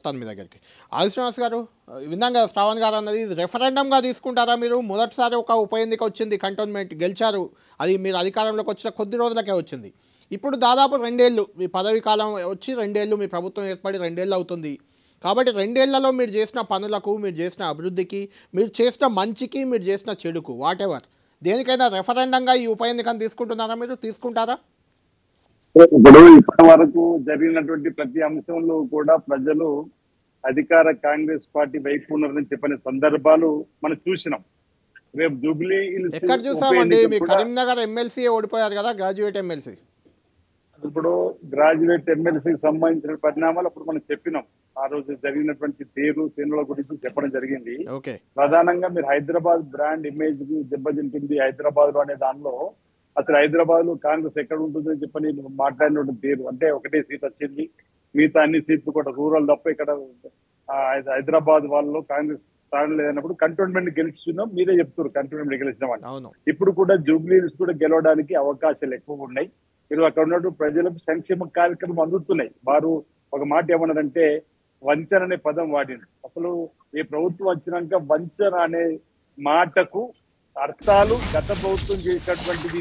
వస్తాను మీ దగ్గరికి. ఆది శ్రీనివాస్ గారు, విన్నాం కదా శ్రావణ్ గారు అన్నది, రెఫరెండంగా తీసుకుంటారా మీరు? మొదటిసారి ఒక ఉప ఎన్నిక వచ్చింది, కంటోన్మెంట్ గెలిచారు, అది మీరు అధికారంలోకి వచ్చిన కొద్ది రోజులకే వచ్చింది. ఇప్పుడు దాదాపు 2 ఏళ్ళు మీ పదవి కాలం వచ్చి, 2 ఏళ్ళు మీ ప్రభుత్వం ఏర్పడి 2 ఏళ్ళు అవుతుంది. కాబట్టి 2 ఏళ్లలో మీరు చేసిన పనులకు, మీరు చేసిన అభివృద్ధికి, మీరు చేసిన మంచికి, మీరు చేసిన చెడుకు, వాట్ ఎవర్ దేనికైనా రెఫరెండంగా ఈ ఉప ఎన్నికను తీసుకుంటున్నారా? మీరు తీసుకుంటారా? ఇప్పుడు ఇప్పటి వరకు జరిగినటువంటి ప్రతి అంశంలో కూడా ప్రజలు అధికార కాంగ్రెస్ పార్టీ వైపు ఉన్నారని చెప్పిన సందర్భాలు మనం చూసినాం. రేపు జూబ్లీ హిల్స్ ఎక్కడ ఉప చూసామండి? ఎన్నిక మీ కూడా కరీంనగర్ ఎమ్మెల్సీ ఓడిపోయారు కదా, గ్రాడ్యుయేట్ ఎమ్మెల్సీ. ఇప్పుడు గ్రాడ్యుయేట్ ఎమ్మెల్సీకి సంబంధించిన పరిణామాలు అప్పుడు మనం చెప్పినాం. ఆ రోజు జరిగినటువంటి తేనుల గురించి చెప్పడం జరిగింది. ఓకే, ప్రధానంగా మీరు హైదరాబాద్ బ్రాండ్ ఇమేజ్ కి దెబ్బతింటుంది హైదరాబాద్ లో అనే దానిలో అసలు హైదరాబాద్ లో కాంగ్రెస్ ఎక్కడ ఉంటుందని చెప్పని మాట్లాడినటువంటి తీరు, అంటే ఒకటే సీట్ వచ్చింది, మిగతా అన్ని సీట్లు కూడా రూరల్ తప్ప ఇక్కడ హైదరాబాద్ వాళ్ళలో కాంగ్రెస్ స్థానం లేదన్నప్పుడు కంటోన్మెంట్ గెలిచినాం, మీరే చెప్తారు కంటోన్మెంట్ గెలిచినాం అని. అవును. ఇప్పుడు కూడా జూబ్లీ హిల్స్ కూడా గెలవడానికి అవకాశాలు ఎక్కువ ఉన్నాయి. మీరు అక్కడ ఉన్నటువంటి ప్రజలకు సంక్షేమ కార్యక్రమం అందుతున్నాయి. వారు ఒక మాట ఏమన్నారంటే వంచన అనే పదం వాడింది. అసలు ఈ ప్రభుత్వం వచ్చినాక వంచన అనే మాటకు అర్థాలు గత ప్రభుత్వం చేసినటువంటిది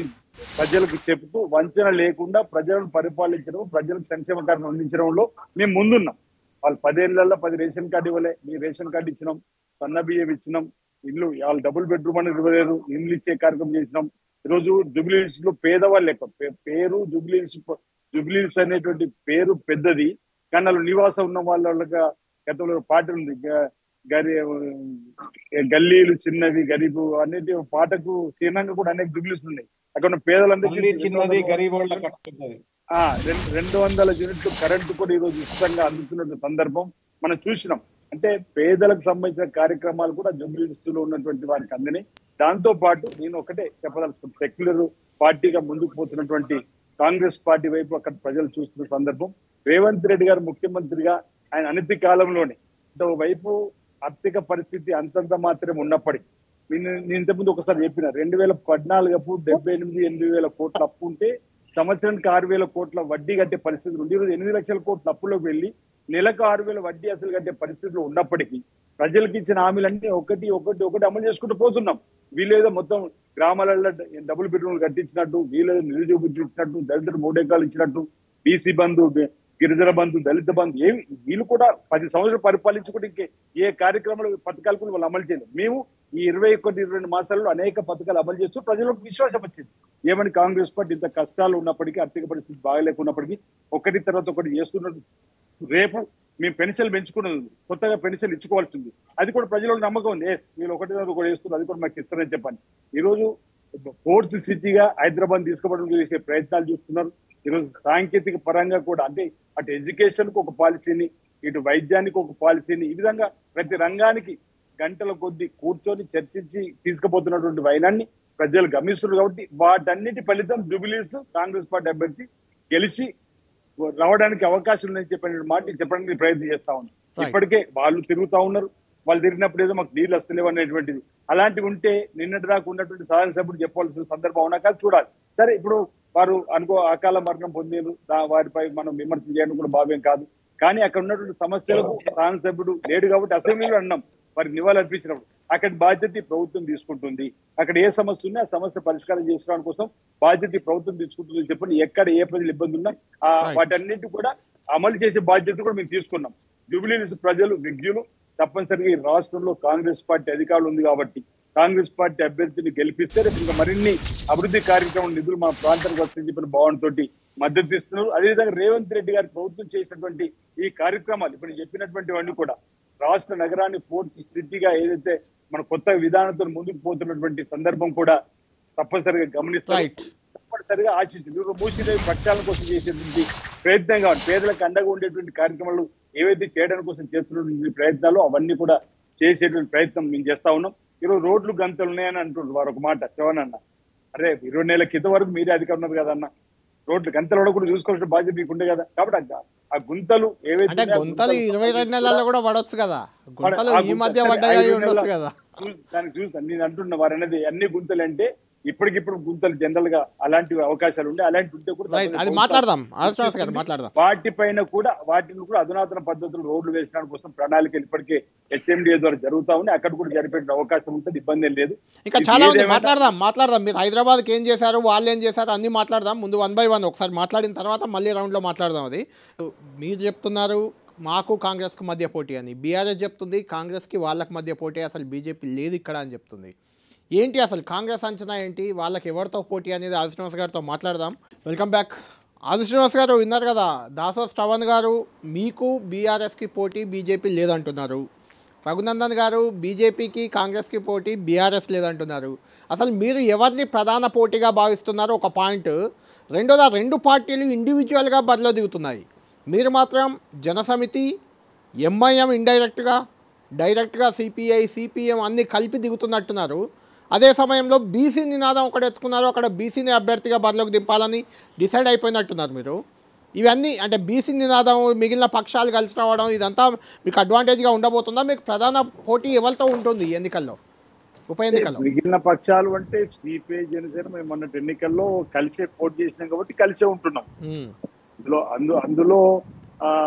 ప్రజలకు చెబుతూ వంచన లేకుండా ప్రజలను పరిపాలించడం, ప్రజలకు సంక్షేమ కార్యక్రమం అందించడంలో మేము ముందున్నాం. వాళ్ళు 10 ఏళ్లలో 10 రేషన్ కార్డు ఇవ్వలే, మీ రేషన్ కార్డు ఇచ్చినాం, సన్న బియ్యం ఇచ్చినాం, ఇల్లు వాళ్ళు డబుల్ బెడ్రూమ్ అని ఇవ్వలేదు, ఇల్లు ఇచ్చే కార్యక్రమం చేసినాం. ఈరోజు జూబ్లీ హిల్స్ లో పేదవాళ్ళు ఎక్కువ, పేరు జూబ్లీ హిల్స్ అనేటువంటి పేరు పెద్దది, కానీ వాళ్ళు నివాసం ఉన్న వాళ్ళగా గతంలో పాట ఉంది, గల్లీలు చిన్నవి గరీబు అనేది పాటకు చిహ్నంగా కూడా అనేక జూబ్లీ హిల్స్ ఉన్నాయి. అక్కడ ఉన్న పేదలందరికీ 200 యూనిట్లు కరెంటు కూడా ఈరోజు ఉచితంగా అందుతున్న సందర్భం మనం చూసినాం. అంటే పేదలకు సంబంధించిన కార్యక్రమాలు కూడా జూబ్లీ హిల్స్ లో ఉన్నటువంటి వారికి అందని. దాంతో పాటు నేను ఒకటే చెప్పదలుచుకుంటున్నాను, సెక్యులర్ పార్టీగా ముందుకు పోతున్నటువంటి కాంగ్రెస్ పార్టీ వైపు అక్కడ ప్రజలు చూస్తున్న సందర్భం. రేవంత్ రెడ్డి గారు ముఖ్యమంత్రిగా ఆయన అనతి కాలంలోనే వైపు ఆర్థిక పరిస్థితి అంతంత మాత్రమే ఉన్నప్పటికీ, నేను ఇంతకుముందు ఒకసారి చెప్పిన 2014 అప్పుడు 78-80 కోట్ల అప్పు ఉంటే సంవత్సరానికి 6,000 కోట్ల వడ్డీ కట్టే పరిస్థితులు ఉంది. ఈరోజు 8 లక్షల కోట్ల అప్పులోకి వెళ్ళి నెలకు 6,000 వడ్డీ అసలు కట్టే పరిస్థితులు ఉన్నప్పటికీ ప్రజలకు ఇచ్చిన హామీలన్నీ ఒకటి అమలు చేసుకుంటూ పోతున్నాం. వీళ్ళేదో మొత్తం గ్రామాలలో డబుల్ బెడ్రూమ్లు కట్టించినట్టు, వీళ్ళేదో నిరుద్యోగ బుద్ధులు ఇచ్చినట్టు, దళితులు 3 ఎకరాలు ఇచ్చినట్టు, బీసీ బంధు, గిరిజన బంధు, దళిత బంధు ఏమి వీళ్ళు కూడా 10 సంవత్సరాలు పరిపాలించుకుంటే ఇంకే ఏ కార్యక్రమాలు పథకాలు కూడా వాళ్ళు అమలు చేయలేదు. మేము ఈ 21-22 మాసాలలో అనేక పథకాలు అమలు చేస్తూ ప్రజలకు విశ్వాసం వచ్చింది. ఏమని కాంగ్రెస్ పార్టీ ఇంత కష్టాలు ఉన్నప్పటికీ, ఆర్థిక పరిస్థితి బాగలేకున్నప్పటికీ ఒకటి తర్వాత ఒకటి చేస్తున్నట్టు. రేపు మేము పెన్షన్లు పెంచుకున్నది ఉంది, కొత్తగా పెన్షన్లు ఇచ్చుకోవాల్సింది, అది కూడా ప్రజలకు నమ్మకం ఉంది. వీళ్ళు ఒకటి తర్వాత ఒకటి చేస్తున్నారు, అది కూడా మాకు ఇస్తారని చెప్పండి. ఈరోజు 4th సిటీగా హైదరాబాద్ తీసుకోవడం చేసే ప్రయత్నాలు చూస్తున్నారు. ఈరోజు సాంకేతిక పరంగా కూడా, అంటే అటు ఎడ్యుకేషన్ కు ఒక పాలసీని, ఇటు వైద్యానికి ఒక పాలసీని, ఈ విధంగా ప్రతి రంగానికి గంటల కొద్ది కూర్చొని చర్చించి తీసుకుపోతున్నటువంటి వైనాన్ని ప్రజలు గమనిస్తున్నారు. కాబట్టి వాటన్నిటి ఫలితం జూబ్లీ హిల్స్ కాంగ్రెస్ పార్టీ అభ్యర్థి గెలిచి రావడానికి అవకాశం ఉందని చెప్పిన మాట చెప్పడానికి ప్రయత్నం చేస్తా ఉన్నాం. ఇప్పటికే వాళ్ళు తిరుగుతా ఉన్నారు, వాళ్ళు తిరిగినప్పుడు ఏదో మాకు నీళ్ళు వస్తలేవు అనేటువంటిది. అలాంటివి ఉంటే నిన్నటి దాకా ఉన్నటువంటి శాసనసభ్యుడు చెప్పాల్సిన సందర్భం అవునా కాదు చూడాలి. సరే, ఇప్పుడు వారు అకాల మరణం పొందారు, వారిపై మనం విమర్శ చేయడం కూడా భావ్యం కాదు. కానీ అక్కడ ఉన్నటువంటి సమస్యలకు శాసనసభ్యుడు లేడు కాబట్టి అసెంబ్లీలో అన్నాం, వారికి నివాళులు అర్పించినప్పుడు అక్కడి బాధ్యత ప్రభుత్వం తీసుకుంటుంది. అక్కడ ఏ సమస్య ఉన్నా ఆ సమస్య పరిష్కారం చేసుకోవడం కోసం బాధ్యత ప్రభుత్వం తీసుకుంటుంది చెప్పండి. ఎక్కడ ఏ ప్రజలు ఇబ్బంది ఉన్నా వాటన్నిటి కూడా అమలు చేసే బాధ్యత కూడా మేము తీసుకున్నాం. జూబ్లీ హిల్స్ ప్రజలు విజ్ఞులు, తప్పనిసరిగా ఈ రాష్ట్రంలో కాంగ్రెస్ పార్టీ అధికారులు ఉంది కాబట్టి కాంగ్రెస్ పార్టీ అభ్యర్థిని గెలిపిస్తే ఇంకా మరిన్ని అభివృద్ధి కార్యక్రమం నిధులు మా ప్రాంతానికి వస్తాయని చెప్పిన భావనతో మద్దతు ఇస్తున్నారు. అదేవిధంగా రేవంత్ రెడ్డి గారి ప్రభుత్వం చేసినటువంటి ఈ కార్యక్రమాలు ఇప్పుడు చెప్పినటువంటివన్నీ కూడా రాష్ట్ర నగరాన్ని 4th సిటీగా ఏదైతే మన కొత్త విధానంతో ముందుకు పోతున్నటువంటి సందర్భం కూడా తప్పనిసరిగా గమనిస్తారు, తప్పనిసరిగా ఆశించారు. మూసిదేవి ప్రక్షాళన కోసం చేసేటువంటి ప్రయత్నంగా పేదలకు అండగా ఉండేటువంటి కార్యక్రమాలు ఏవైతే చేయడానికి కోసం చేస్తున్నటువంటి ప్రయత్నాలు అవన్నీ కూడా చేసేటువంటి ప్రయత్నం మేము చేస్తా ఉన్నాం. ఈరోజు రోడ్లు గంతలు ఉన్నాయని అంటున్నారు వారు ఒక మాట. శ్రవణన్న, అరే 20 నెలల క్రితం వరకు మీరే అధికారం ఉన్నారు కదన్న, రోడ్లు గంతలు కూడా చూసుకోవాల్సిన బాధ్యత మీకుండే కదా. కాబట్టి ఆ గుంతలు ఏవైతే 22 నెలల్లో కూడా పడవచ్చు కదా, ఈ మధ్య పడ్డాయి ఉండొచ్చు కదా. దానికి చూస్తాను నేను అంటున్న వారు అనేది అన్ని గుంతలు అంటే ఇప్పటికిప్పుడు గుంతలు జనరల్ గా అలాంటి అవకాశాలు ఉండే అలాంటి ఉంటే కూడా రైట్, అది మాట్లాడదాం. శ్రీనివాస్ గారు మాట్లాడదాం. వాటిపైన కూడా వాటిని కూడా అధునాతన పద్ధతులు రోడ్లు వేసడానికి కోసం ప్రణాళికలు ఇప్పటికే హెచ్ఎండిఏ ద్వారా జరుగుతా ఉన్నాయి. అక్కడ కూడా జరిపే అవకాశం ఉంటుంది, ఇబ్బంది ఏం లేదు. ఇంకా చాలా ఉంది, మాట్లాడదాం. మీరు హైదరాబాద్కి ఏం చేశారు, వాళ్ళు ఏం చేశారు అన్ని మాట్లాడదాం. ముందు 1 by 1 ఒకసారి మాట్లాడిన తర్వాత మళ్ళీ రౌండ్లో మాట్లాడదాం. అది మీరు చెప్తున్నారు మాకు కాంగ్రెస్కు మధ్య పోటీ అని, బీఆర్ఎస్ చెప్తుంది కాంగ్రెస్కి వాళ్ళకి మధ్య పోటీ, అసలు బీజేపీ లేదు ఇక్కడ అని చెప్తుంది. ఏంటి అసలు కాంగ్రెస్ అంచనా ఏంటి, వాళ్ళకి ఎవరితో పోటీ అనేది ఆది శ్రీనివాస్ గారితో మాట్లాడదాం. Welcome back. ఆది శ్రీనివాస్ గారు విన్నారు కదా, దాసోస్ శ్రవణ్ గారు మీకు బీఆర్ఎస్కి పోటీ బీజేపీ లేదంటున్నారు. రఘునందన్ గారు బీజేపీకి కాంగ్రెస్కి పోటీ బీఆర్ఎస్ లేదంటున్నారు. అసలు మీరు ఎవరిని ప్రధాన పోటీగా భావిస్తున్నారు ఒక పాయింట్. రెండోదా, 2 పార్టీలు ఇండివిజువల్గా బరిలో దిగుతున్నాయి. మీరు మాత్రం జనసమితి, ఎంఐఎం డైరెక్ట్గా సిపిఐ సిపిఎం అన్నీ కలిపి దిగుతున్నట్టున్నారు. అదే సమయంలో బీసీ నినాదం ఒకటి ఎత్తుకున్నారు, అక్కడ బీసీని అభ్యర్థిగా బరిలోకి దింపాలని డిసైడ్ అయిపోయినట్టున్నారు మీరు. ఇవన్నీ అంటే బీసీ నినాదం మిగిలిన పక్షాలు కలిసి రావడం ఇదంతా మీకు అడ్వాంటేజ్గా ఉండబోతుందా? మీకు ప్రధాన పోటీ ఎవరితో ఉంటుంది ఎన్నికల్లో, ఉప ఎన్నికల్లో? మిగిలిన పక్షాలు అంటే సిపిఐ జనసేన మేము మొన్న ఎన్నికల్లో కలిసే పోటీ చేసినాం కాబట్టి కలిసే ఉంటున్నాం. అందులో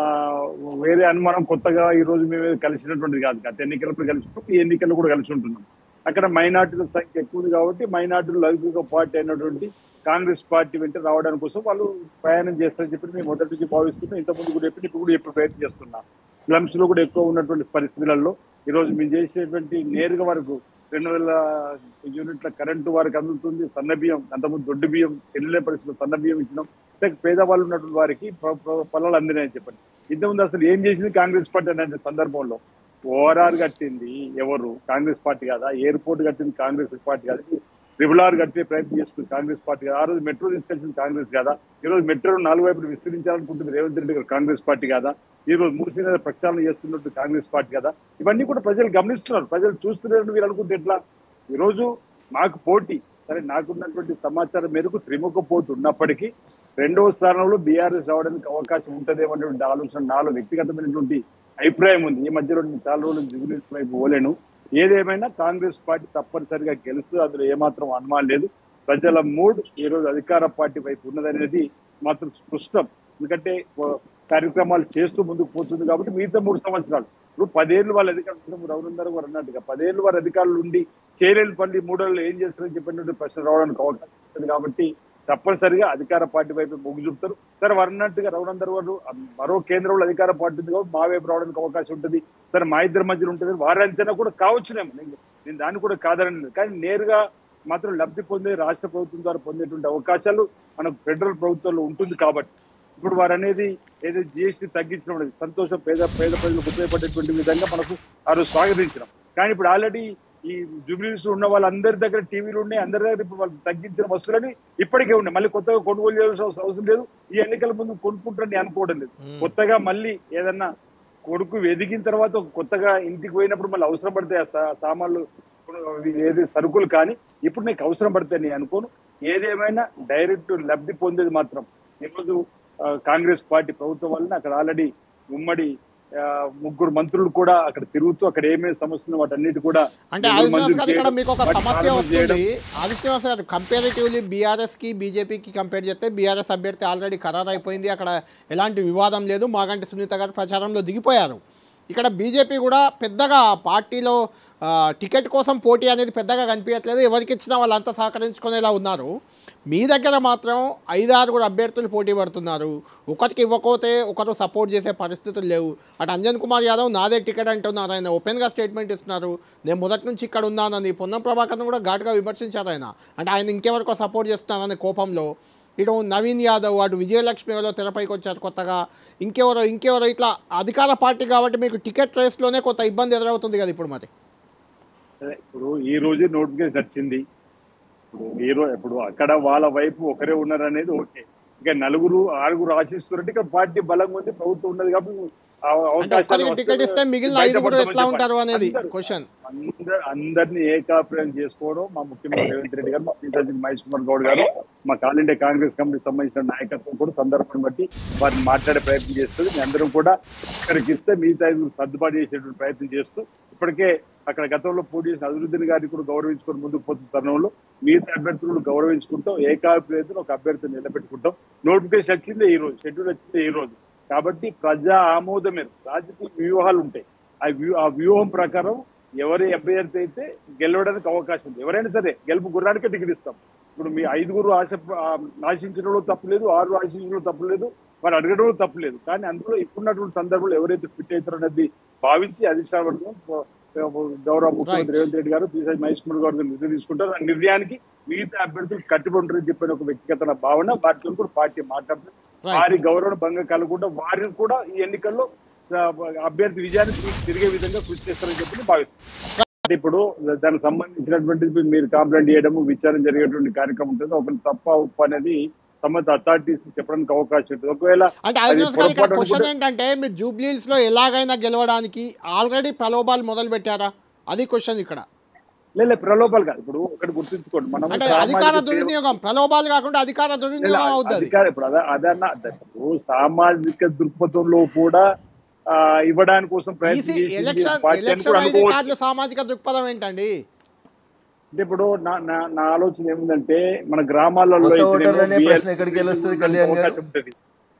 వేరే అనుమానం కొత్తగా ఈ రోజు మేము కలిసినటువంటిది కాదు. గత ఎన్నికలప్పుడు కలిసి ఈ ఎన్నికల్లో కూడా కలిసి ఉంటున్నాం. అక్కడ మైనార్టీల సంఖ్య ఎక్కువ ఉంది కాబట్టి మైనార్టీలు లౌకిక పార్టీ అయినటువంటి కాంగ్రెస్ పార్టీ వెంట రావడానికి కోసం వాళ్ళు ప్రయాణం చేస్తారని చెప్పి మేము మొదటి నుంచి భావిస్తున్నాం. ఇంతకుముందు కూడా ఇప్పుడు కూడా ప్రయత్నం చేస్తున్నాం. స్లమ్స్ లో కూడా ఎక్కువ ఉన్నటువంటి పరిస్థితులలో ఈ రోజు మేము చేసేటువంటి నేరుగా వరకు 2000 యూనిట్ల కరెంటు వారికి అందుతుంది. సన్న బియ్యం, అంతకుముందు దొడ్డు బియ్యం వెళ్ళే పరిస్థితుల్లో సన్న బియ్యం ఇచ్చినాం. పేదవాళ్ళు ఉన్నటువంటి వారికి పొలాలు అందినాయని చెప్పండి. ఇంతకుముందు అసలు ఏం చేసింది కాంగ్రెస్ పార్టీ అనే సందర్భంలో ఓఆర్ఆర్ కట్టింది ఎవరు? కాంగ్రెస్ పార్టీ కాదా? ఎయిర్పోర్ట్ కట్టింది కాంగ్రెస్ పార్టీ కాదు. RRR కట్టే ప్రయత్నం చేస్తుంది కాంగ్రెస్ పార్టీ కాదా? ఆ రోజు మెట్రో తీసుకెళ్తుంది కాంగ్రెస్ కాదా? ఈ రోజు మెట్రో 4 వైపులు విస్తరించాలనుకుంటుంది రేవంత్ రెడ్డి గారు కాంగ్రెస్ పార్టీ కాదా? ఈ రోజు మూసీ ప్రక్షాళన చేస్తున్నట్టు కాంగ్రెస్ పార్టీ కదా? ఇవన్నీ కూడా ప్రజలు గమనిస్తున్నారు, ప్రజలు చూస్తున్నారు. మీరు అనుకుంటే ఎట్లా? ఈ రోజు మాకు పోటీ, సరే నాకున్నటువంటి సమాచారం మేరకు త్రిముఖ పోటీ ఉన్నప్పటికీ 2వ స్థానంలో బీఆర్ఎస్ రావడానికి అవకాశం ఉంటదేమనేటువంటి ఆలోచన నాలో వ్యక్తిగతమైనటువంటి అభిప్రాయం ఉంది. ఈ మధ్యలో నేను చాలా రోజులు జూబ్లీహిల్స్ వైపు పోలేను. ఏదేమైనా కాంగ్రెస్ పార్టీ తప్పనిసరిగా గెలుస్తుంది, అందులో ఏమాత్రం అనుమానం లేదు. ప్రజల మూడ్ ఈ రోజు అధికార పార్టీ వైపు ఉన్నదనేది మాత్రం స్పష్టం. ఎందుకంటే కార్యక్రమాలు చేస్తూ ముందుకు పోతుంది కాబట్టి మిగతా 3 సంవత్సరాలు ఇప్పుడు 10 ఏళ్ళు వాళ్ళ అధికారులు రఘునందన్ గారు అన్నట్టుగా 10 ఏళ్ళు వారి అధికారులు ఉండి చేయలేని పనులు 3 ఏళ్ళు ఏం చేస్తారని చెప్పినటువంటి ప్రశ్న రావడానికి అవకాశం ఉంటుంది. కాబట్టి తప్పనిసరిగా అధికార పార్టీ వైపు మొగ్గు చూపుతారు. సరే అన్నట్టుగా రఘునందన్ గారు మరో కేంద్రంలో అధికార పార్టీ ఉంది కాబట్టి మా వైపు రావడానికి అవకాశం ఉంటుంది. సరే మా ఇద్దరి మధ్యలో ఉంటుంది, వారి అంచనా కూడా కావచ్చునేమో, నేను దాన్ని కూడా కాదనలేదు. కానీ నేరుగా మాత్రం లబ్ధి పొందే రాష్ట్ర ప్రభుత్వం ద్వారా పొందేటువంటి అవకాశాలు మనకు ఫెడరల్ ప్రభుత్వంలో ఉంటుంది. కాబట్టి ఇప్పుడు వారు అనేది ఏదైతే జిఎస్టీ తగ్గించడం అనేది సంతోషం, పేద ప్రజలకు ఉపయోగపడేటువంటి విధంగా మనకు ఆ రోజు స్వాగతించడం. కానీ ఇప్పుడు ఆల్రెడీ ఈ జూబ్లీహిల్స్ ఉన్న వాళ్ళందరి దగ్గర టీవీలు ఉన్నాయి, అందరి దగ్గర ఇప్పుడు వాళ్ళు తగ్గించిన వస్తువులని ఇప్పటికే ఉన్నాయి. మళ్ళీ కొత్తగా కొనుగోలు చేయాల్సిన అవసరం లేదు. ఈ ఎన్నికల ముందు కొనుక్కుంటారని అనుకోవడం లేదు. కొత్తగా మళ్ళీ ఏదన్నా కొడుకు ఎదిగిన తర్వాత కొత్తగా ఇంటికి పోయినప్పుడు మళ్ళీ అవసరం పడతాయి సామాన్లు, ఏది సరుకులు. కానీ ఇప్పుడు నీకు అవసరం పడతాయి నేను అనుకోను. ఏదేమైనా డైరెక్ట్ లబ్ధి పొందేది మాత్రం ఈరోజు కాంగ్రెస్ పార్టీ ప్రభుత్వం వలన అక్కడ ఆల్రెడీ ఉమ్మడి 3 మంత్రులు కూడా అక్కడ తిరుగుతూ అక్కడ ఏమేమి సమస్యలు వాటన్నిటి కూడా అంటే ఇక్కడ మీకు ఒక సమస్య వస్తుంది. ఆది శ్రీనివాస్ గారు, కంపారిటివ్లీ బీఆర్ఎస్ కి బీజేపీకి కంపేర్ చేస్తే బీఆర్ఎస్ అభ్యర్థి ఆల్రెడీ ఖరారు అయిపోయింది, అక్కడ ఎలాంటి వివాదం లేదు. మాగంటి సునీత గారు ప్రచారంలో దిగిపోయారు. ఇక్కడ బీజేపీ కూడా పెద్దగా పార్టీలో టికెట్ కోసం పోటీ అనేది పెద్దగా కనిపించట్లేదు. ఎవరికి ఇచ్చినా వాళ్ళంతా సహకరించుకునేలా ఉన్నారు. మీ దగ్గర మాత్రం 5-6 అభ్యర్థులు పోటీ పడుతున్నారు. ఒకరికి ఇవ్వకపోతే ఒకరు సపోర్ట్ చేసే పరిస్థితులు లేవు. అటు అంజన్ కుమార్ యాదవ్ నాదే టికెట్ అంటున్నారు, ఆయన ఓపెన్గా స్టేట్మెంట్ ఇస్తున్నారు, నేను మొదటి నుంచి ఇక్కడ ఉన్నానని. పొన్నం ప్రభాకర్ను కూడా ఘాటుగా విమర్శించారు ఆయన, అంటే ఆయన ఇంకెవరికో సపోర్ట్ చేస్తున్నారనే కోపంలో. ఇటు నవీన్ యాదవ్, అటు విజయలక్ష్మి ఎవరో తెరపైకి వచ్చారు కొత్తగా, ఇంకెవరో ఇట్లా అధికార పార్టీ కాబట్టి మీకు టికెట్ రేస్లోనే కొంత ఇబ్బంది ఎదురవుతుంది కదా ఇప్పుడు. మరి ఇప్పుడు ఈ రోజే నోటిఫికేషన్ వచ్చింది. ఇప్పుడు అక్కడ వాళ్ళ వైపు ఒకరే ఉన్నారు అనేది ఓకే. ఇంకా 4-6 ఆశిస్తున్నారంటే ఇక్కడ పార్టీ బలంగా ఉంది, ప్రభుత్వం ఉన్నది కాబట్టి టికెట్ ఇస్తే మిగిలిన 5 ఎట్లా ఉంటారు అనేది క్వశ్చన్. అందరినీ ఏకాభిప్రాయం చేసుకోవడం మా ముఖ్యమంత్రి రేవంత్ రెడ్డి గారు, మా ప్రీతంజలి మహేష్ కుమార్ గౌడ్ గారు, మా ఆల్ ఇండియా కాంగ్రెస్ కమిటీకి సంబంధించిన నాయకత్వం కూడా సందర్భాన్ని బట్టి వారిని మాట్లాడే ప్రయత్నం చేస్తుంది. మీ అందరం కూడా ఇక్కడికి ఇస్తే మిగతా సర్దుబాటు చేసేటువంటి ప్రయత్నం చేస్తూ ఇప్పటికే అక్కడ గతంలో పోటీ చేసిన అభివృద్ధిని గారిని కూడా గౌరవించుకొని ముందుకు పోతున్న తరుణంలో మిగతా అభ్యర్థులను గౌరవించుకుంటాం, ఏకాభిప్రాయంతో ఒక అభ్యర్థిని నిలబెట్టుకుంటాం. నోటిఫికేషన్ వచ్చిందే ఈ రోజు, షెడ్యూల్ వచ్చిందే ఈ రోజు. కాబట్టి ప్రజా ఆమోదం మేరకు రాజకీయ వ్యూహాలు ఉంటాయి. ఆ వ్యూహం ప్రకారం ఎవరి అభ్యర్థి అయితే గెలవడానికి అవకాశం ఉంది. ఎవరైనా సరే గెలుపు గుర్రానికే టికెట్ ఇస్తాం. ఇప్పుడు మీ 5 ఆశించడంలో తప్పులేదు, 6 ఆశించడంలో తప్పులేదు, వారు అడగడంలో తప్పులేదు. కానీ అందులో ఇప్పుడున్నటువంటి సందర్భంలో ఎవరైతే ఫిట్ అవుతారో అనేది భావించి అధిష్టానం గౌరవ ముఖ్యమంత్రి రేవంత్ రెడ్డి గారు, ప్రీతంజలి మహేష్ కుమార్ గారు నిర్ణయం తీసుకుంటారు. ఆ నిర్ణయానికి మిగతా అభ్యర్థులు కట్టుబడి ఉంటారని చెప్పిన ఒక వ్యక్తిగత భావన వారితో కూడా పార్టీ మాట్లాడుతుంది. వారి గౌరవ భంగం కలగకుండా వారిని కూడా ఈ ఎన్నికల్లో అభ్యర్థి విజయాన్ని తిరిగే విధంగా కృషి చేస్తారని చెప్పి భావిస్తారు. ఇప్పుడు దానికి సంబంధించినటువంటి మీరు కంప్లైంట్ చేయడము, విచారణ జరిగేటువంటి కార్యక్రమం ఉంటుంది. ఒకటి తప్ప ఉప్పు అనేది సంబంధిత అథారిటీస్ చెప్పడానికి అవకాశం ఉంటుంది. ఒకవేళ క్వశ్చన్ ఏంటంటే మీరు జూబ్లీహిల్స్ లో ఎలాగైనా గెలవడానికి ఆల్రెడీ ప్రలోభాలు మొదలు పెట్టారా? అది క్వశ్చన్ ఇక్కడ. లేదు, ప్రలోభాలు కాదు. ఇప్పుడు ఒకటి గుర్తుంచుకోండి, మనం అధికార దుర్వినియోగం, ప్రలోభాలు కాకుండా అధికార దుర్వినియోగం అవుతుంది. ఇప్పుడు సామాజిక దృక్పథంలో కూడా ఇవ్వడానికి కోసం సామాజిక దృక్పథం ఏంటండి అంటే ఇప్పుడు నా ఆలోచన ఏమిటంటే మన గ్రామాలలో అవకాశం ఉంటుంది.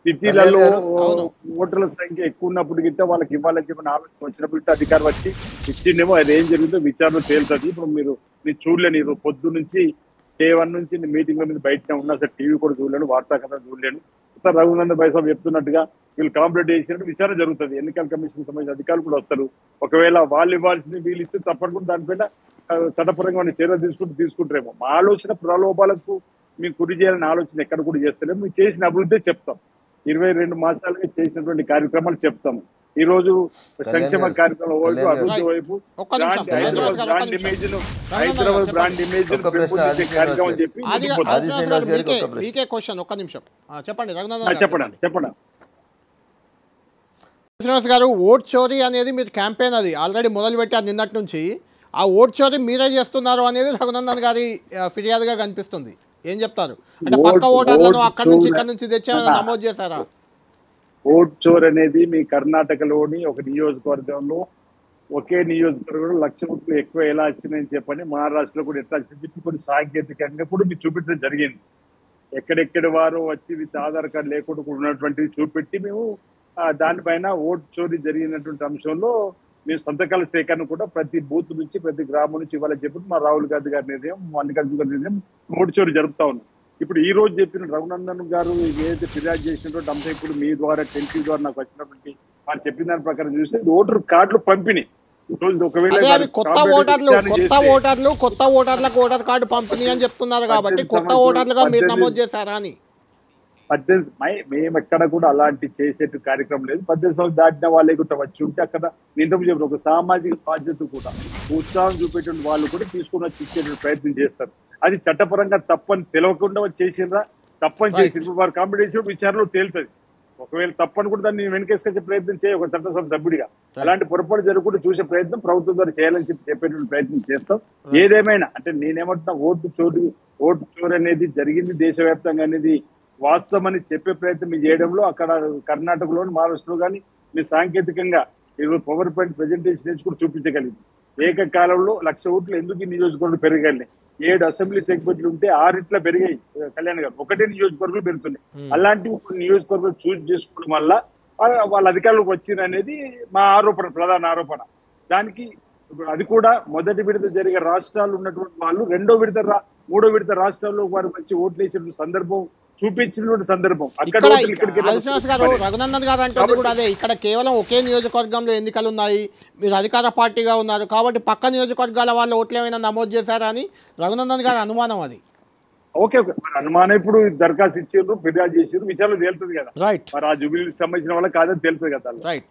సిటీలలో ఓటర్ల సంఖ్య ఎక్కువ ఉన్నప్పుడు గిట్ట వాళ్ళకి ఇవ్వాలని చెప్పిన ఆలోచన వచ్చినప్పుడు అధికారం వచ్చి ఇచ్చిండేమో. అది ఏం జరిగిందో విచారణ తేలుతుంది. ఇప్పుడు మీరు చూడలేను, పొద్దు నుంచి Day 1 నుంచి మీటింగ్ల మీద బయటనే ఉన్నా సార్, టీవీ కూడా చూడలేను, వార్తా కథ చూడలేను. సార్ రఘునందన్ భాయ్ సాబ్ చెప్తున్నట్టుగా వీళ్ళు కాంప్లైంట్ చేసినట్టు విచారణ జరుగుతుంది. ఎన్నికల కమిషన్ సంబంధించిన అధికారులు కూడా వస్తారు. ఒకవేళ వాళ్ళు ఇవ్వాల్సింది వీళ్ళు ఇస్తే తప్పకుండా దానిపైన చట్టపరంగా చర్యలు తీసుకుంటారేమో. మా ఆలోచన ప్రలోభాలకు మీకు గురి చేయాలని ఆలోచన ఎక్కడ కూడా చేస్తలేము. మీరు చేసిన అభివృద్ధి చెప్తాం. 22 మాసాలుగా చేసినటువంటి కార్యక్రమాలు చెప్తాము. ఈ రోజు సంక్షేమ కార్యక్రమం వైపు, అభివృద్ధి వైపు, హైదరాబాద్ బ్రాండ్ ఇమేజ్ కార్యక్రమం చెప్పి చెప్పండి. శ్రీనివాస్ గారు, ఓట్ చోరీ అనేది మీరు క్యాంపెయిన్ అది ఆల్రెడీ మొదలు పెట్టారు నిన్నటి నుంచి. ఆ ఓట్ చోరీ మీరే చేస్తున్నారు అనేది రఘునందన్ గారి ఫిర్యాదుగా కనిపిస్తుంది. ఏం చెప్తారు? అంటే పక్క ఓటర్లను అక్కడి నుంచి ఇక్కడ నుంచి తెచ్చామని నమోదు చేశారా? ఓట్ చోర్ అనేది మీ కర్ణాటకలోని ఒక నియోజకవర్గంలో, ఒకే నియోజకవర్గంలో 1,00,000 ఓట్లు ఎక్కువ ఎలా వచ్చినాయని చెప్పని మహారాష్ట్రలో కూడా ఎట్లా వచ్చింది చెప్పి కొన్ని సాంకేతికంగా కూడా మీకు చూపించడం జరిగింది. ఎక్కడెక్కడ వారు వచ్చి విత్ ఆధార్ కార్డు లేకుండా కూడా ఉన్నటువంటివి చూపెట్టి మేము దానిపైన ఓట్ చోరీ జరిగినటువంటి అంశంలో మేము సంతకాల సేకరణ కూడా ప్రతి బూత్ నుంచి ప్రతి గ్రామం నుంచి ఇవ్వాలని చెప్పి మా రాహుల్ గాంధీ గారి నిర్ణయం, మల్లికార్జున గారి నిర్ణయం ఓటు చోరీ జరుపుతా ఉన్నాం. ఇప్పుడు ఈ రోజు చెప్పిన రఘునందన్ గారు ఏదైతే ఫిర్యాదు చేసినటువంటి అంశం ఇప్పుడు మీ ద్వారా టెన్సీ ద్వారా నాకు వచ్చినటువంటి వారు చెప్పిన దాని ప్రకారం చూస్తే ఓటర్ కార్డులు పంపిణీ కొత్త ఓటర్లకు ఓటర్ కార్డు పంపిణీ అని చెప్తున్నారు కాబట్టి కొత్త ఓటర్లుగా మీరు నమోదు చేశారా అని. 18 మేము ఎక్కడ కూడా అలాంటి చేసే కార్యక్రమం లేదు. 18 సంవత్సరాలు దాటిన వాళ్ళే కూడా వచ్చి ఉంటే అక్కడ నిందకు చెప్పిన ఒక సామాజిక బాధ్యత కూడా ఉత్సాహం చూపేట వాళ్ళు కూడా తీసుకుని వచ్చి ఇచ్చేటువంటి ప్రయత్నం చేస్తారు. అది చట్టపరంగా తప్పని తెలవకుండా చేసిండ్రా, తప్పని చేసిండ్రు వారు కాంపిటీషన్ విచారణలో తేలుతుంది. ఒకవేళ తప్పని కూడా దాన్ని వెనకేసుకొచ్చే ప్రయత్నం చేయ ఒక చట్టసభ సభ్యుడిగా అలాంటి పొరపాటు జరగకుండా చూసే ప్రయత్నం ప్రభుత్వం ద్వారా చేయాలని చెప్పేటువంటి ప్రయత్నం చేస్తాం. ఏదేమైనా అంటే నేనేమంటున్నా, ఓటు చోరు అనేది జరిగింది దేశవ్యాప్తంగా అనేది వాస్తవం అని చెప్పే ప్రయత్నం చేయడంలో అక్కడ కర్ణాటకలోని మహారాష్ట్రలో కానీ మీరు సాంకేతికంగా పవర్ పాయింట్ ప్రెజెంటేషన్ నుంచి కూడా చూపించగలిగింది. ఏకకాలంలో 1,00,000 ఓట్లు ఎందుకు నియోజకవర్గం పెరగాలి? 7 అసెంబ్లీ సెగ్మెంట్లు ఉంటే 6 ఇట్లా పెరిగాయి కళ్యాణ్ గారు, ఒకటే నియోజకవర్గాలు పెరుగుతున్నాయి. అలాంటి నియోజకవర్గాలు చూస్ చేసుకోవడం వల్ల వాళ్ళ అధికారులకు వచ్చింది అనేది మా ఆరోపణ, ప్రధాన ఆరోపణ. దానికి అది కూడా మొదటి విడత జరిగే రాష్ట్రాలు ఉన్నటువంటి వాళ్ళు 2వ విడత 3వ విడత రాష్ట్రాల్లో వారు వచ్చి ఓట్లు వేసిన సందర్భం చూపించినటువంటి సందర్భం. రఘునందన్ గారు అంటే కూడా అదే, ఇక్కడ కేవలం ఒకే నియోజకవర్గంలో ఎన్నికలు ఉన్నాయి, మీరు అధికార పార్టీగా ఉన్నారు కాబట్టి పక్క నియోజకవర్గాల వాళ్ళు ఓట్లు ఏమైనా నమోదు చేశారా అని రఘునందన్ గారి అనుమానం. అది ఓకే, అనుమానం ఇప్పుడు దరఖాస్తు ఇచ్చారు, ఫిర్యాదు చేసారు, విచారణ తేలుతుంది కదా. రైట్, మరి ఆ జూబిలీకి సంబంధించిన వాళ్ళకి కాదని తేలుతుంది కదా. రైట్.